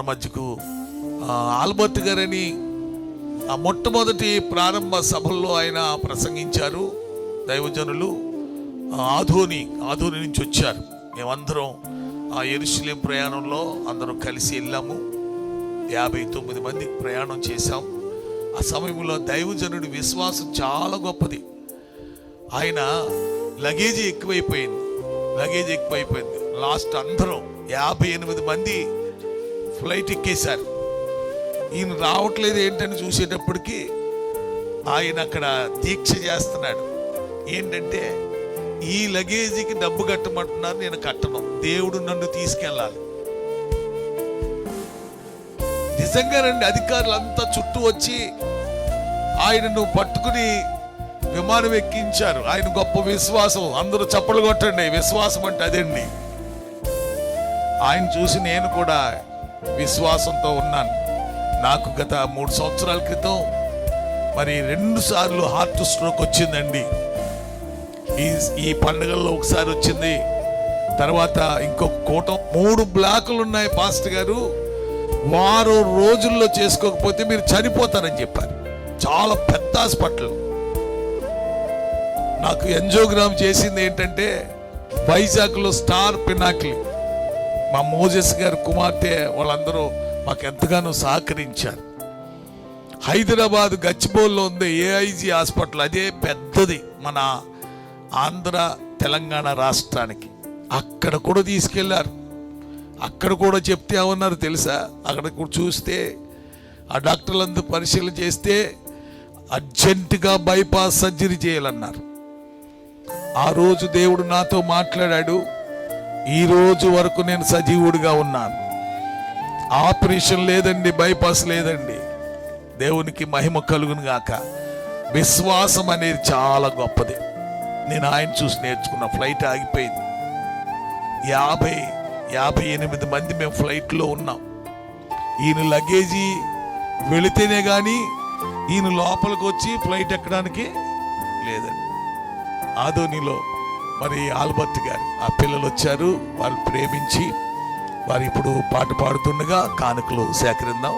మధ్యకు ఆల్బర్ట్ గారని ఆ మొట్టమొదటి ప్రారంభ సభల్లో ఆయన ప్రసంగించారు. దైవజనులు ఆధోని నుంచి వచ్చారు. మేమందరం ఆ యెరూషలేము ప్రయాణంలో అందరం కలిసి వెళ్ళాము. 59 మంది ప్రయాణం చేశాం. ఆ సమయంలో దైవజనుడి విశ్వాసం చాలా గొప్పది. ఆయన లగేజీ ఎక్కువైపోయింది. లాస్ట్ అందరం 58 మంది ఫ్లైట్ ఎక్కేశారు. ఈయన రావట్లేదు ఏంటని చూసేటప్పటికి ఆయన అక్కడ దీక్ష చేస్తున్నాడు. ఏంటంటే ఈ లగేజీకి డబ్బు కట్టమంటున్నారు, నేను కట్టను, దేవుడు నన్ను తీసుకెళ్ళాలి. నిజంగానండి, అధికారులంతా చుట్టూ వచ్చి ఆయనను పట్టుకుని విమానం ఎక్కించారు. ఆయన గొప్ప విశ్వాసం. అందరూ చప్పలు కొట్టండి. విశ్వాసం అంటే అదండి. ఆయన చూసి నేను కూడా విశ్వాసంతో ఉన్నాను. నాకు గత 3 సంవత్సరాల క్రితం మరి 2 సార్లు హార్ట్ స్ట్రోక్ వచ్చిందండి. ఈ పండుగల్లో ఒకసారి వచ్చింది. తర్వాత ఇంకొక కూటం 3 బ్లాకులు ఉన్నాయి పాస్టర్ గారు, వారం రోజుల్లో చేసుకోకపోతే మీరు చనిపోతారని చెప్పారు. చాలా పెద్ద హాస్పిటల్. నాకు ఎంజోగ్రామ్ చేసింది ఏంటంటే వైజాగ్లో స్టార్ పినాకిల్, మా మోజెస్ గారి కుమార్తె, వాళ్ళందరూ మాకు ఎంతగానో సహకరించారు. హైదరాబాద్ గచ్చిబౌలిలో ఉంది ఏఐజీ హాస్పిటల్, అదే పెద్దది మన ఆంధ్ర తెలంగాణ రాష్ట్రానికి. అక్కడ కూడా తీసుకెళ్లారు. అక్కడ కూడా చెప్తే ఏమన్నారు తెలుసా? అక్కడ కూడా చూస్తే ఆ డాక్టర్లందరూ పరిశీలన చేస్తే అర్జెంటుగా బైపాస్ సర్జరీ చేయాలన్నారు. ఆ రోజు దేవుడు నాతో మాట్లాడాడు. ఈ రోజు వరకు నేను సజీవుడిగా ఉన్నాను. ఆపరేషన్ లేదండి, బైపాస్ లేదండి. దేవునికి మహిమ కలుగును గాక. విశ్వాసం అనేది చాలా గొప్పది. నేను ఆయన చూసి నేర్చుకున్న. ఫ్లైట్ ఆగిపోయింది. 58 మంది మేము ఫ్లైట్లో ఉన్నాం. ఈయన లగేజీ వెళితేనే కానీ ఈయన లోపలికి వచ్చి ఫ్లైట్ ఎక్కడానికి లేదండి. ఆదోనిలో మరి ఆల్బర్ట్ గారు ఆ పిల్లలు వచ్చారు. వాళ్ళు ప్రేమించి వారు ఇప్పుడు పాట పాడుతుండగా కానుకలు సేకరిద్దాం.